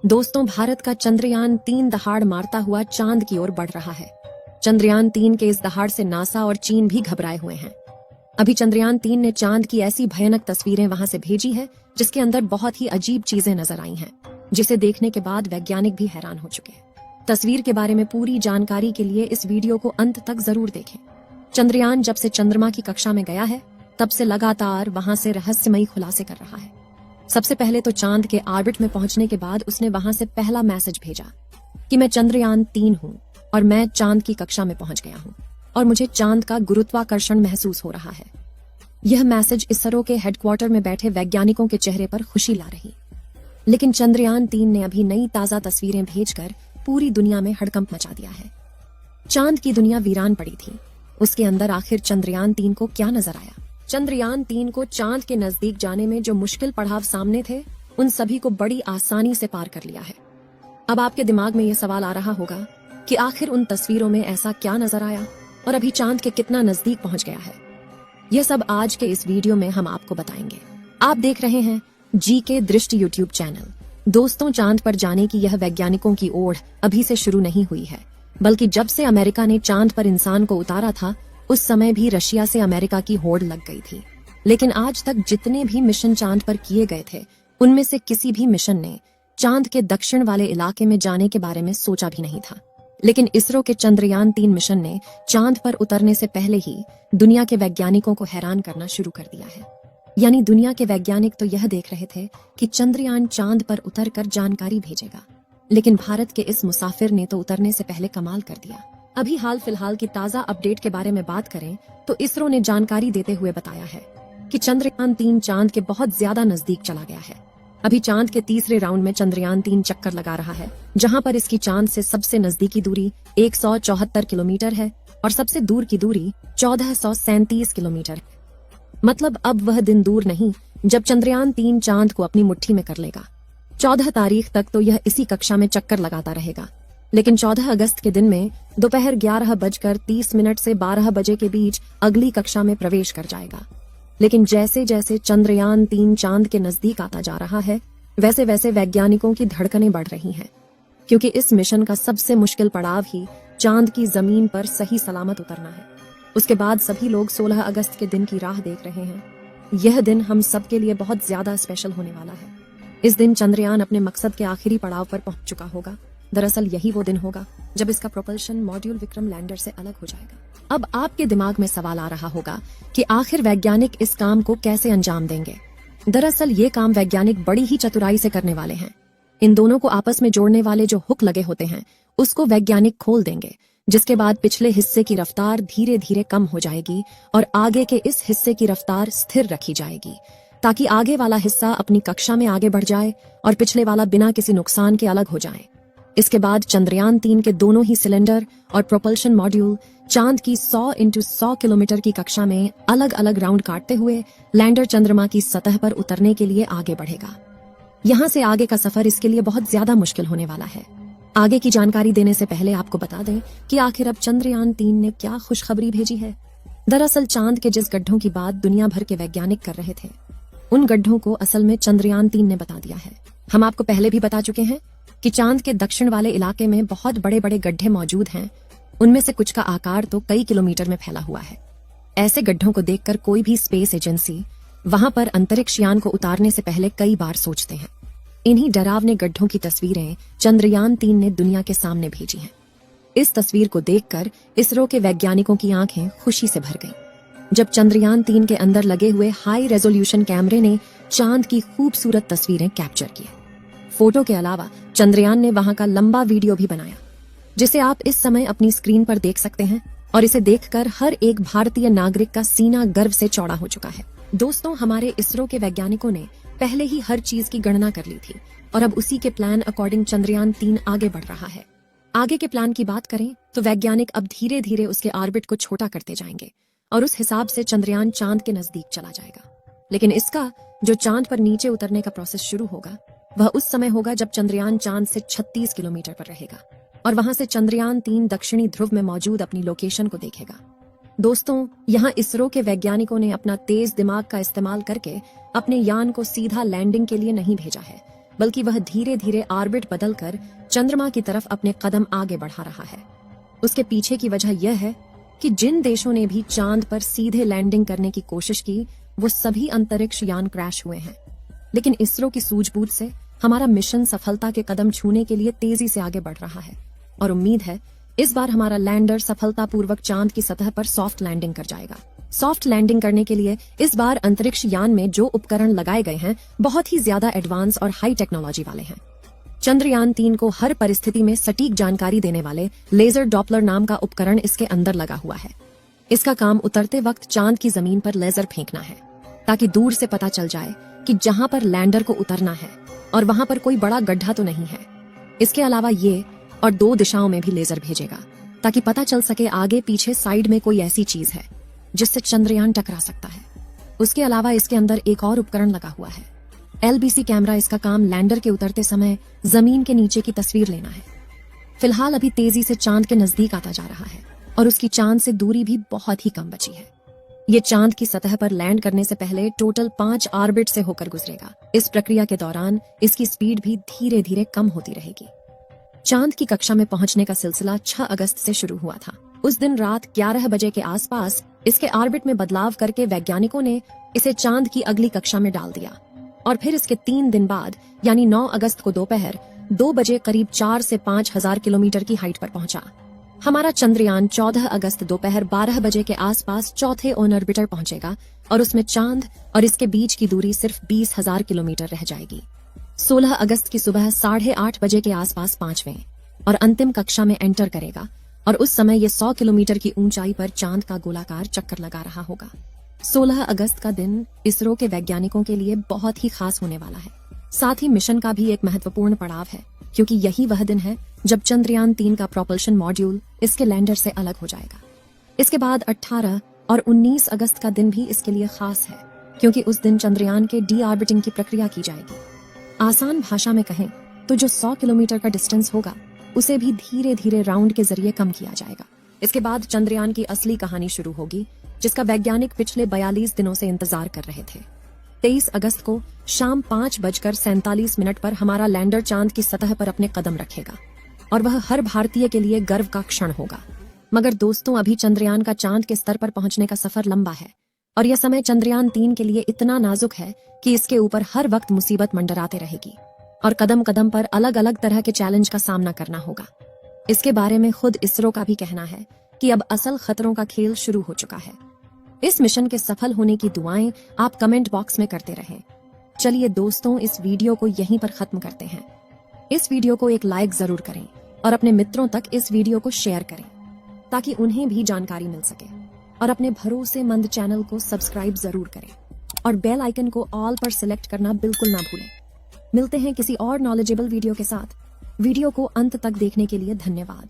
दोस्तों, भारत का चंद्रयान-3 दहाड़ मारता हुआ चांद की ओर बढ़ रहा है। चंद्रयान-3 के इस दहाड़ से नासा और चीन भी घबराए हुए हैं। अभी चंद्रयान-3 ने चांद की ऐसी भयानक तस्वीरें वहां से भेजी है जिसके अंदर बहुत ही अजीब चीजें नजर आई हैं, जिसे देखने के बाद वैज्ञानिक भी हैरान हो चुके हैं। तस्वीर के बारे में पूरी जानकारी के लिए इस वीडियो को अंत तक जरूर देखें। चंद्रयान जब से चंद्रमा की कक्षा में गया है तब से लगातार वहां से रहस्यमयी खुलासे कर रहा है। सबसे पहले तो चांद के ऑर्बिट में पहुंचने के बाद उसने वहां से पहला मैसेज भेजा कि मैं चंद्रयान-3 हूं और मैं चांद की कक्षा में पहुंच गया हूं और मुझे चांद का गुरुत्वाकर्षण महसूस हो रहा है। यह मैसेज इसरो के हेडक्वार्टर में बैठे वैज्ञानिकों के चेहरे पर खुशी ला रही। लेकिन चंद्रयान-3 ने अभी नई ताजा तस्वीरें भेजकर पूरी दुनिया में हड़कंप मचा दिया है। चांद की दुनिया वीरान पड़ी थी। उसके अंदर आखिर चंद्रयान-3 को क्या नजर आया? चंद्रयान-3 को चांद के नजदीक जाने में जो मुश्किल पड़ाव सामने थे, उन सभी को बड़ी आसानी से पार कर लिया है। अब आपके दिमाग में यह सवाल आ रहा होगा कि आखिर उन तस्वीरों में ऐसा क्या नजर आया और अभी चांद के कितना नजदीक पहुंच गया है। यह सब आज के इस वीडियो में हम आपको बताएंगे। आप देख रहे हैं जीके दृष्टि यूट्यूब चैनल। दोस्तों, चांद पर जाने की यह वैज्ञानिकों की ओढ़ अभी से शुरू नहीं हुई है, बल्कि जब से अमेरिका ने चांद पर इंसान को उतारा था उस समय भी रशिया से अमेरिका की होड़ लग गई थी। लेकिन आज तक जितने भी मिशन चांद पर किए गए थे, उनमें से किसी भी मिशन ने चांद के दक्षिण वाले इलाके में जाने के बारे में सोचा भी नहीं था। लेकिन इसरो के चंद्रयान-3 मिशन ने चांद पर उतरने से पहले ही दुनिया के वैज्ञानिकों को हैरान करना शुरू कर दिया है। यानी दुनिया के वैज्ञानिक तो यह देख रहे थे कि चंद्रयान चांद पर उतर कर जानकारी भेजेगा, लेकिन भारत के इस मुसाफिर ने तो उतरने से पहले कमाल कर दिया। अभी हाल फिलहाल की ताजा अपडेट के बारे में बात करें तो इसरो ने जानकारी देते हुए बताया है कि चंद्रयान-3 चांद के बहुत ज्यादा नजदीक चला गया है। अभी चांद के तीसरे राउंड में चंद्रयान-3 चक्कर लगा रहा है, जहां पर इसकी चांद से सबसे नजदीकी दूरी 174 किलोमीटर है और सबसे दूर की दूरी 1437 किलोमीटर है। मतलब अब वह दिन दूर नहीं जब चंद्रयान-3 चांद को अपनी मुट्ठी में कर लेगा। 14 तारीख तक तो यह इसी कक्षा में चक्कर लगाता रहेगा, लेकिन 14 अगस्त के दिन में दोपहर 11:30 से 12 बजे के बीच अगली कक्षा में प्रवेश कर जाएगा। लेकिन जैसे जैसे चंद्रयान-3 चांद के नजदीक आता जा रहा है, वैसे वैसे वैज्ञानिकों की धड़कनें बढ़ रही हैं, क्योंकि इस मिशन का सबसे मुश्किल पड़ाव ही चांद की जमीन पर सही सलामत उतरना है। उसके बाद सभी लोग 16 अगस्त के दिन की राह देख रहे हैं। यह दिन हम सबके लिए बहुत ज्यादा स्पेशल होने वाला है। इस दिन चंद्रयान अपने मकसद के आखिरी पड़ाव पर पहुंच चुका होगा। दरअसल यही वो दिन होगा जब इसका प्रोपल्शन मॉड्यूल विक्रम लैंडर से अलग हो जाएगा। अब आपके दिमाग में सवाल आ रहा होगा कि आखिर वैज्ञानिक इस काम को कैसे अंजाम देंगे। दरअसल ये काम वैज्ञानिक बड़ी ही चतुराई से करने वाले हैं। इन दोनों को आपस में जोड़ने वाले जो हुक लगे होते हैं, उसको वैज्ञानिक खोल देंगे, जिसके बाद पिछले हिस्से की रफ्तार धीरे धीरे कम हो जाएगी और आगे के इस हिस्से की रफ्तार स्थिर रखी जाएगी, ताकि आगे वाला हिस्सा अपनी कक्षा में आगे बढ़ जाए और पिछले वाला बिना किसी नुकसान के अलग हो जाए। इसके बाद चंद्रयान-3 के दोनों ही सिलेंडर और प्रोपल्शन मॉड्यूल चांद की 100 × 100 किलोमीटर की कक्षा में अलग अलग राउंड काटते हुए लैंडर चंद्रमा की सतह पर उतरने के लिए आगे बढ़ेगा। यहाँ से आगे का सफर इसके लिए बहुत ज्यादा मुश्किल होने वाला है। आगे की जानकारी देने से पहले आपको बता दें कि आखिर अब चंद्रयान-3 ने क्या खुशखबरी भेजी है। दरअसल चांद के जिस गड्ढों की बात दुनिया भर के वैज्ञानिक कर रहे थे, उन गड्ढों को असल में चंद्रयान-3 ने बता दिया है। हम आपको पहले भी बता चुके हैं कि चांद के दक्षिण वाले इलाके में बहुत बड़े बड़े गड्ढे मौजूद हैं। उनमें से कुछ का आकार तो कई किलोमीटर में फैला हुआ है। ऐसे गड्ढों को देखकर कोई भी स्पेस एजेंसी वहां पर अंतरिक्ष यान को उतारने से पहले कई बार सोचते हैं। इन्हीं डरावने गड्ढों की तस्वीरें चंद्रयान-3 ने दुनिया के सामने भेजी हैं। इस तस्वीर को देखकर इसरो के वैज्ञानिकों की आंखें खुशी से भर गईं। जब चंद्रयान-3 के अंदर लगे हुए हाई रेजोल्यूशन कैमरे ने चांद की खूबसूरत तस्वीरें कैप्चर की। फोटो के अलावा चंद्रयान ने वहां का लंबा वीडियो भी बनाया, जिसे आप इस समय अपनी स्क्रीन पर देख सकते हैं, और इसे देखकर हर एक भारतीय नागरिक का सीना गर्व से चौड़ा हो चुका है। दोस्तों, हमारे इसरो के वैज्ञानिकों ने पहले ही हर चीज की गणना कर ली थी और अब उसी के प्लान अकॉर्डिंग चंद्रयान-3 आगे बढ़ रहा है। आगे के प्लान की बात करें तो वैज्ञानिक अब धीरे धीरे उसके ऑर्बिट को छोटा करते जाएंगे और उस हिसाब से चंद्रयान चांद के नजदीक चला जाएगा। लेकिन इसका जो चांद पर नीचे उतरने का प्रोसेस शुरू होगा, वह उस समय होगा जब चंद्रयान चांद से 36 किलोमीटर पर रहेगा और वहां से चंद्रयान-3 दक्षिणी ध्रुव में मौजूद अपनी लोकेशन को देखेगा। दोस्तों, यहाँ इसरो के वैज्ञानिकों ने अपना तेज दिमाग का इस्तेमाल करके अपने यान को सीधा लैंडिंग के लिए नहीं भेजा है, बल्कि वह धीरे धीरे ऑर्बिट बदलकर चंद्रमा की तरफ अपने कदम आगे बढ़ा रहा है। उसके पीछे की वजह यह है कि जिन देशों ने भी चांद पर सीधे लैंडिंग करने की कोशिश की वो सभी अंतरिक्ष यान क्रैश हुए हैं। लेकिन इसरो की सूझबूझ से हमारा मिशन सफलता के कदम छूने के लिए तेजी से आगे बढ़ रहा है और उम्मीद है इस बार हमारा लैंडर सफलतापूर्वक चांद की सतह पर सॉफ्ट लैंडिंग कर जाएगा। सॉफ्ट लैंडिंग करने के लिए इस बार अंतरिक्ष यान में जो उपकरण लगाए गए हैं बहुत ही ज्यादा एडवांस और हाई टेक्नोलॉजी वाले हैं। चंद्रयान 3 को हर परिस्थिति में सटीक जानकारी देने वाले लेजर डॉपलर नाम का उपकरण इसके अंदर लगा हुआ है। इसका काम उतरते वक्त चांद की जमीन पर लेजर फेंकना है ताकि दूर से पता चल जाए कि जहां पर लैंडर को उतरना है और वहां पर कोई बड़ा गड्ढा तो नहीं है। इसके अलावा ये और 2 दिशाओं में भी लेजर भेजेगा ताकि पता चल सके आगे पीछे साइड में कोई ऐसी चीज है जिससे चंद्रयान टकरा सकता है। उसके अलावा इसके अंदर एक और उपकरण लगा हुआ है, LBC कैमरा। इसका काम लैंडर के उतरते समय जमीन के नीचे की तस्वीर लेना है। फिलहाल अभी तेजी से चांद के नजदीक आता जा रहा है और उसकी चांद से दूरी भी बहुत ही कम बची है। ये चांद की सतह पर लैंड करने से पहले टोटल 5 ऑर्बिट से होकर गुजरेगा। इस प्रक्रिया के दौरान इसकी स्पीड भी धीरे धीरे कम होती रहेगी। चांद की कक्षा में पहुंचने का सिलसिला 6 अगस्त से शुरू हुआ था। उस दिन रात 11 बजे के आसपास इसके ऑर्बिट में बदलाव करके वैज्ञानिकों ने इसे चांद की अगली कक्षा में डाल दिया और फिर इसके 3 दिन बाद यानी 9 अगस्त को दोपहर 2 बजे करीब 4 से 5 हजार किलोमीटर की हाइट पर पहुंचा। हमारा चंद्रयान 14 अगस्त दोपहर 12 बजे के आसपास चौथे ऑन ऑर्बिटर पहुंचेगा और उसमें चांद और इसके बीच की दूरी सिर्फ 20,000 किलोमीटर रह जाएगी। 16 अगस्त की सुबह 8:30 बजे के आसपास 5वें और अंतिम कक्षा में एंटर करेगा और उस समय ये 100 किलोमीटर की ऊंचाई पर चांद का गोलाकार चक्कर लगा रहा होगा। 16 अगस्त का दिन इसरो के वैज्ञानिकों के लिए बहुत ही खास होने वाला है। साथ ही मिशन का भी एक महत्वपूर्ण पड़ाव है क्योंकि यही वह दिन है जब चंद्रयान 3 का प्रोपल्शन मॉड्यूल इसके लैंडर से अलग हो जाएगा। इसके बाद 18 और 19 अगस्त का दिन भी इसके लिए खास है क्योंकि उस दिन चंद्रयान के डी ऑर्बिटिंग की प्रक्रिया की जाएगी। आसान भाषा में कहें तो जो 100 किलोमीटर का डिस्टेंस होगा उसे भी धीरे धीरे राउंड के जरिए कम किया जाएगा। इसके बाद चंद्रयान की असली कहानी शुरू होगी जिसका वैज्ञानिक पिछले 42 दिनों से इंतजार कर रहे थे। 23 अगस्त को शाम 5:47 पर हमारा लैंडर चांद की सतह पर अपने कदम रखेगा और वह हर भारतीय के लिए गर्व का क्षण होगा। मगर दोस्तों, अभी चंद्रयान का चांद के स्तर पर पहुंचने का सफर लंबा है और यह समय चंद्रयान 3 के लिए इतना नाजुक है कि इसके ऊपर हर वक्त मुसीबत मंडराते रहेगी और कदम कदम पर अलग अलग तरह के चैलेंज का सामना करना होगा। इसके बारे में खुद इसरो का भी कहना है कि अब असल खतरों का खेल शुरू हो चुका है। इस मिशन के सफल होने की दुआएं आप कमेंट बॉक्स में करते रहें। चलिए दोस्तों, इस वीडियो को यहीं पर खत्म करते हैं। इस वीडियो को एक लाइक जरूर करें और अपने मित्रों तक इस वीडियो को शेयर करें ताकि उन्हें भी जानकारी मिल सके और अपने भरोसेमंद चैनल को सब्सक्राइब जरूर करें और बेल आइकन को ऑल पर सिलेक्ट करना बिल्कुल ना भूलें। मिलते हैं किसी और नॉलेजेबल वीडियो के साथ। वीडियो को अंत तक देखने के लिए धन्यवाद।